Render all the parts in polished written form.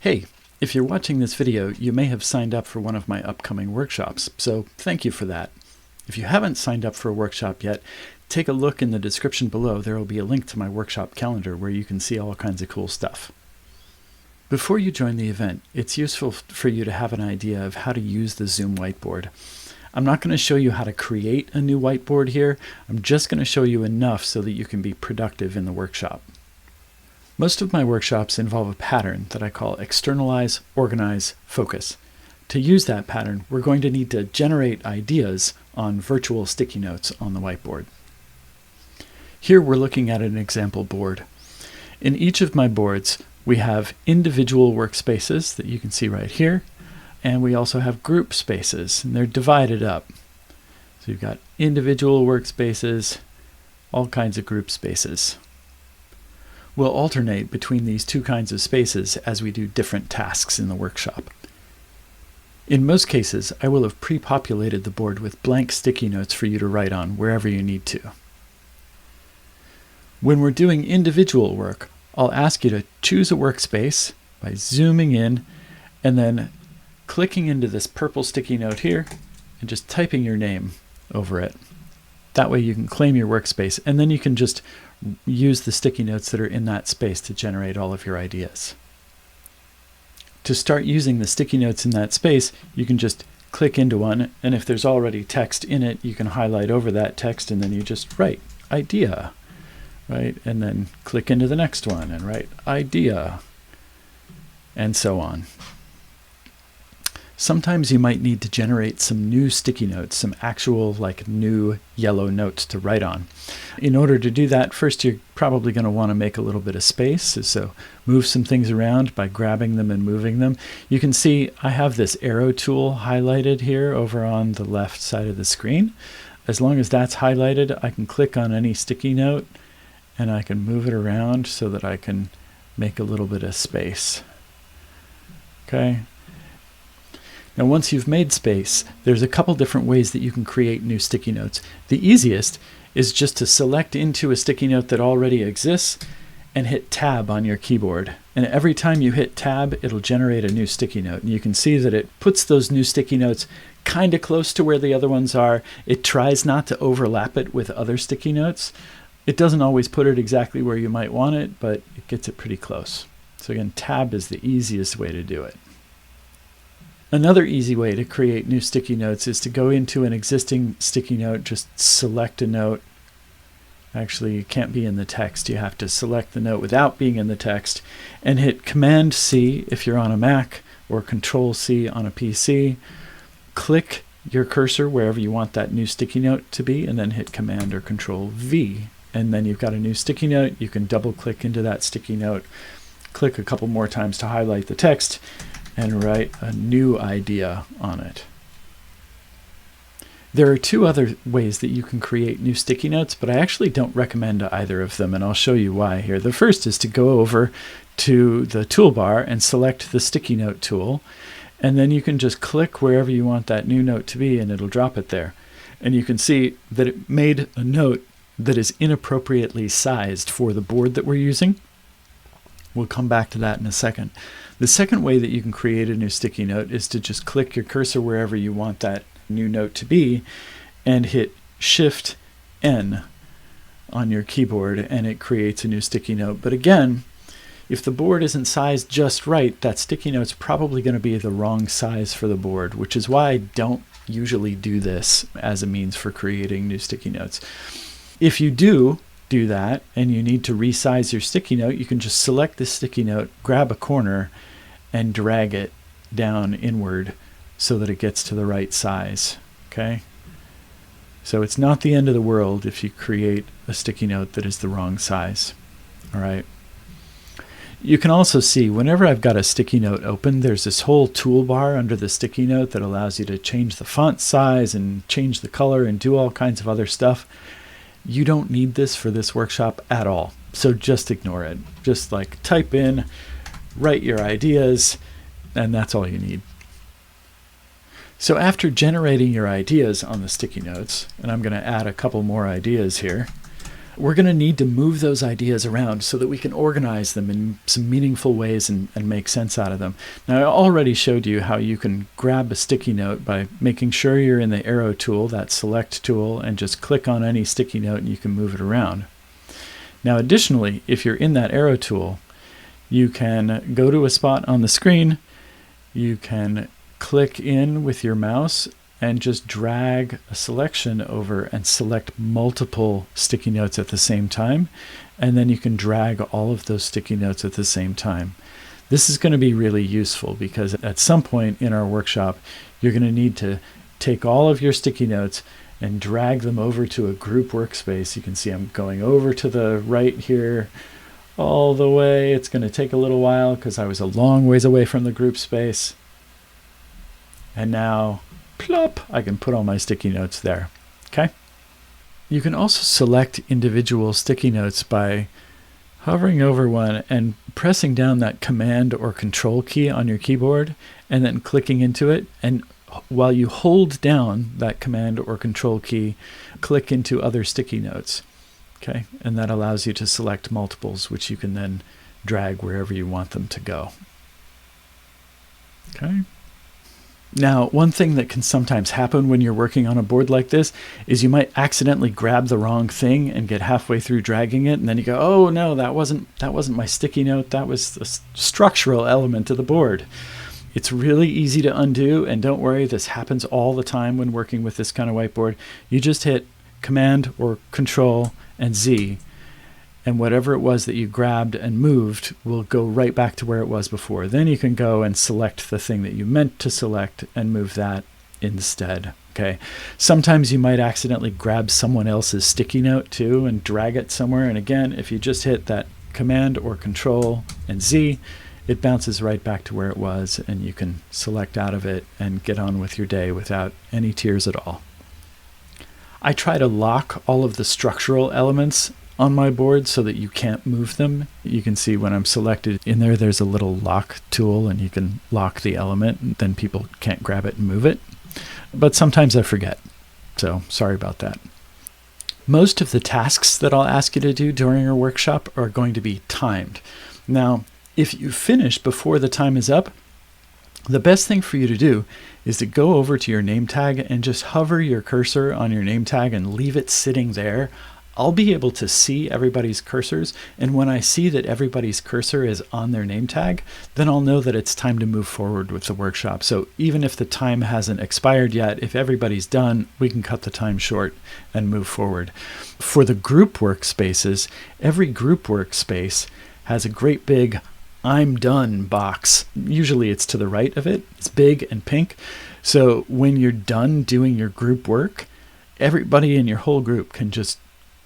Hey, if you're watching this video, you may have signed up for one of my upcoming workshops, so thank you for that. If you haven't signed up for a workshop yet, take a look in the description below. There will be a link to my workshop calendar where you can see all kinds of cool stuff. Before you join the event, it's useful for you to have an idea of how to use the Zoom whiteboard. I'm not going to show you how to create a new whiteboard here. I'm just going to show you enough so that you can be productive in the workshop. Most of my workshops involve a pattern that I call externalize, organize, focus. To use that pattern, we're going to need to generate ideas on virtual sticky notes on the whiteboard. Here we're looking at an example board. In each of my boards, we have individual workspaces that you can see right here, and we also have group spaces, and they're divided up. So you've got individual workspaces, all kinds of group spaces. We'll alternate between these two kinds of spaces as we do different tasks in the workshop. In most cases, I will have pre-populated the board with blank sticky notes for you to write on wherever you need to. When we're doing individual work, I'll ask you to choose a workspace by zooming in and then clicking into this purple sticky note here and just typing your name over it. That way you can claim your workspace, and then you can just use the sticky notes that are in that space to generate all of your ideas. To start using the sticky notes in that space, you can just click into one, and if there's already text in it, you can highlight over that text and then you just write idea, right? And then click into the next one and write idea, and so on. Sometimes you might need to generate some new sticky notes, some actual new yellow notes to write on. In order to do that, first you're probably going to want to make a little bit of space. So move some things around by grabbing them and moving them. You can see I have this arrow tool highlighted here over on the left side of the screen. As long as that's highlighted, I can click on any sticky note and I can move it around so that I can make a little bit of space. Okay. Now once you've made space, there's a couple different ways that you can create new sticky notes. The easiest is just to select into a sticky note that already exists and hit Tab on your keyboard. And every time you hit Tab, it'll generate a new sticky note. And you can see that it puts those new sticky notes kind of close to where the other ones are. It tries not to overlap it with other sticky notes. It doesn't always put it exactly where you might want it, but it gets it pretty close. So again, Tab is the easiest way to do it. Another easy way to create new sticky notes is to go into an existing sticky note, just select a note. Actually, it can't be in the text. You have to select the note without being in the text and hit Command-C if you're on a Mac or Control-C on a PC. Click your cursor wherever you want that new sticky note to be and then hit Command or Control-V. And then you've got a new sticky note. You can double-click into that sticky note, click a couple more times to highlight the text, and write a new idea on it. There are two other ways that you can create new sticky notes, but I actually don't recommend either of them, and I'll show you why here. The first is to go over to the toolbar and select the sticky note tool, and then you can just click wherever you want that new note to be and it'll drop it there. And you can see that it made a note that is inappropriately sized for the board that we're using. We'll come back to that in a second. The second way that you can create a new sticky note is to just click your cursor wherever you want that new note to be and hit Shift-N on your keyboard and it creates a new sticky note. But again, if the board isn't sized just right, that sticky note's probably going to be the wrong size for the board, which is why I don't usually do this as a means for creating new sticky notes. If you do that and you need to resize your sticky note, you can just select the sticky note, grab a corner, and drag it down inward so that it gets to the right size. Okay? So it's not the end of the world if you create a sticky note that is the wrong size. All right. You can also see whenever I've got a sticky note open, there's this whole toolbar under the sticky note that allows you to change the font size and change the color and do all kinds of other stuff. You don't need this for this workshop at all, so just ignore it. Just type in, write your ideas, and that's all you need. So after generating your ideas on the sticky notes, and I'm going to add a couple more ideas here, we're going to need to move those ideas around so that we can organize them in some meaningful ways and make sense out of them. Now, I already showed you how you can grab a sticky note by making sure you're in the arrow tool, that select tool, and just click on any sticky note and you can move it around. Now, additionally, if you're in that arrow tool, you can go to a spot on the screen, you can click in with your mouse and just drag a selection over and select multiple sticky notes at the same time. And then you can drag all of those sticky notes at the same time. This is going to be really useful because at some point in our workshop, you're going to need to take all of your sticky notes and drag them over to a group workspace. You can see I'm going over to the right here all the way. It's going to take a little while because I was a long ways away from the group space. And now, plop, I can put all my sticky notes there. Okay. You can also select individual sticky notes by hovering over one and pressing down that Command or Control key on your keyboard and then clicking into it. And while you hold down that Command or Control key, click into other sticky notes. Okay. And that allows you to select multiples, which you can then drag wherever you want them to go. Okay. Now, one thing that can sometimes happen when you're working on a board like this is you might accidentally grab the wrong thing and get halfway through dragging it, and then you go, oh no, that wasn't my sticky note, that was a structural element of the board. It's really easy to undo, and don't worry, this happens all the time when working with this kind of whiteboard. You just hit Command or Control and Z, and whatever it was that you grabbed and moved will go right back to where it was before. Then you can go and select the thing that you meant to select and move that instead. Okay. Sometimes you might accidentally grab someone else's sticky note too and drag it somewhere. And again, if you just hit that Command or Control and Z, it bounces right back to where it was, and you can select out of it and get on with your day without any tears at all. I try to lock all of the structural elements on my board so that you can't move them. You can see when I'm selected in there, there's a little lock tool and you can lock the element, and then people can't grab it and move it. But sometimes I forget, so sorry about that. Most of the tasks that I'll ask you to do during our workshop are going to be timed. Now, if you finish before the time is up, the best thing for you to do is to go over to your name tag and just hover your cursor on your name tag and leave it sitting there. I'll be able to see everybody's cursors, and when I see that everybody's cursor is on their name tag, then I'll know that it's time to move forward with the workshop. So even if the time hasn't expired yet, if everybody's done, we can cut the time short and move forward. For the group workspaces, every group workspace has a great big I'm done box. Usually it's to the right of it. It's big and pink. So when you're done doing your group work, everybody in your whole group can just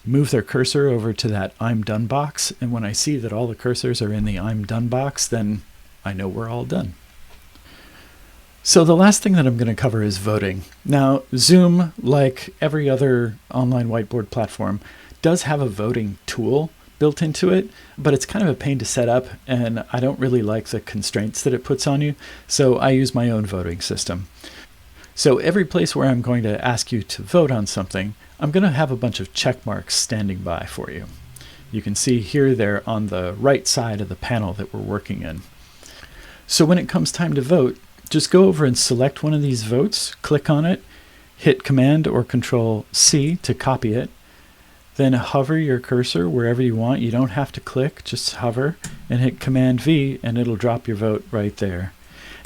move their cursor over to that I'm done box. And when I see that all the cursors are in the I'm done box, then I know we're all done. So the last thing that I'm going to cover is voting. Now, Zoom, like every other online whiteboard platform, does have a voting tool built into it, but it's kind of a pain to set up, and I don't really like the constraints that it puts on you. So I use my own voting system. So every place where I'm going to ask you to vote on something, I'm going to have a bunch of check marks standing by for you. You can see here they're on the right side of the panel that we're working in. So when it comes time to vote, just go over and select one of these votes, click on it, hit Command or Control C to copy it, then hover your cursor wherever you want. You don't have to click, just hover and hit Command V and it'll drop your vote right there.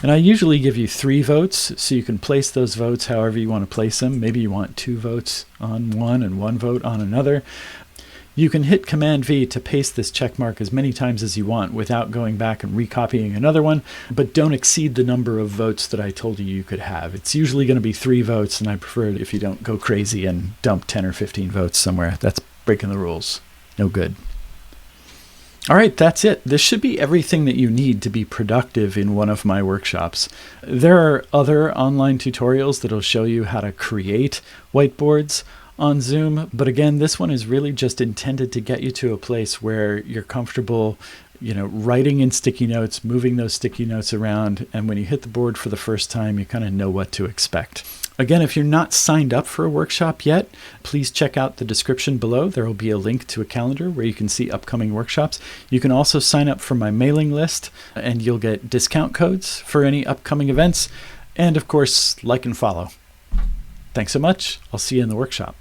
And I usually give you 3 votes, so you can place those votes however you want to place them. Maybe you want 2 votes on one and 1 vote on another. You can hit Command V to paste this check mark as many times as you want without going back and recopying another one, but don't exceed the number of votes that I told you you could have. It's usually going to be 3 votes, and I prefer it if you don't go crazy and dump 10 or 15 votes somewhere. That's breaking the rules. No good. All right, that's it. This should be everything that you need to be productive in one of my workshops. There are other online tutorials that'll show you how to create whiteboards on Zoom, but again, this one is really just intended to get you to a place where you're comfortable, writing in sticky notes, moving those sticky notes around, and when you hit the board for the first time, you kind of know what to expect. Again, if you're not signed up for a workshop yet, please check out the description below. There will be a link to a calendar where you can see upcoming workshops. You can also sign up for my mailing list, and you'll get discount codes for any upcoming events. And of course, like and follow. Thanks so much. I'll see you in the workshop.